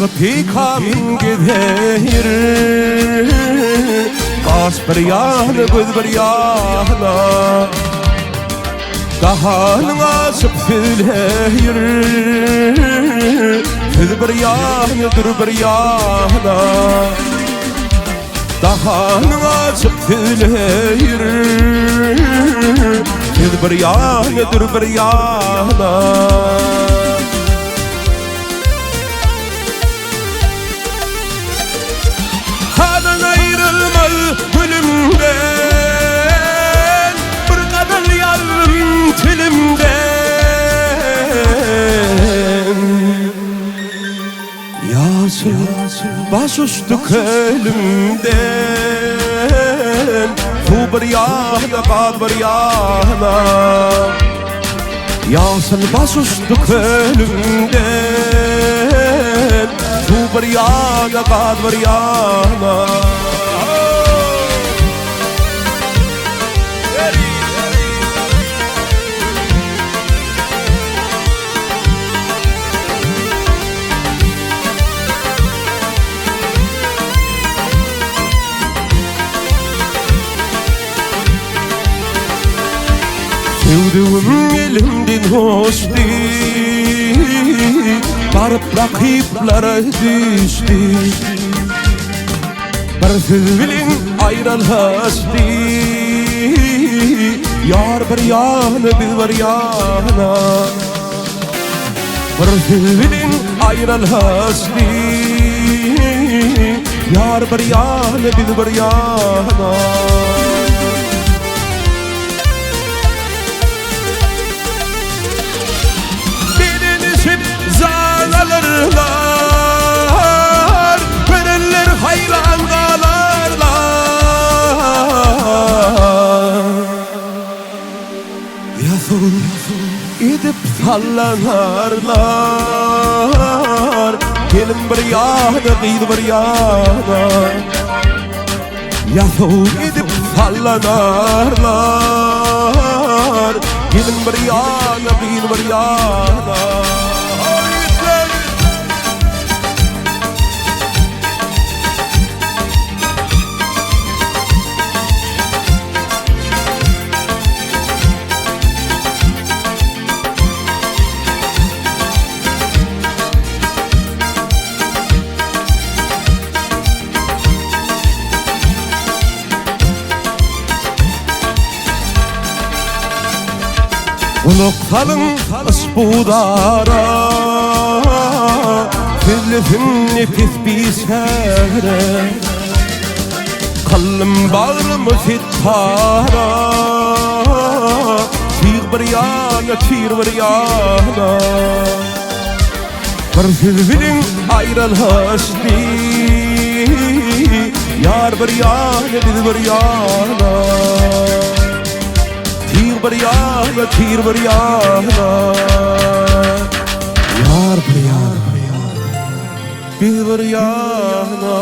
pikam gider Kas bir yana göz bir yana Kahanın asıp süleyir Söz bir yana dur bir yana Kahanın asıp süleyir Söz bir yana dur bir yana Gülümden bir kadın yavrum tilimden Yasın baş üstü elimden Su bir yana kal bir yana Yasın baş üstü elimden Su bir yana kal bir yana Sevdiğim elimden hoştu Barıp rakiplara düştü Bir söz bilin ayrılıştı Yar bir yana biz bir yana Bir söz bilin ayrılıştı Yar bir yana biz bir yana Alırlar, verirler hayran kalarlar Yazın edip sallanarlar Gelin bir yana, kıydı bir yana Yazın edip sallanarlar Gelin bir yana, kıydı bir yana Ulukların ıspudara Tüllüfün nefis bir sere Kallım bağrımı fittara Tîğ bir yana, tîr bir yana Bir söz bilin ayrılıştı Yar bir yana, biz bir yana bir yana, tîr bir yana Yar bir yana, biz bir yana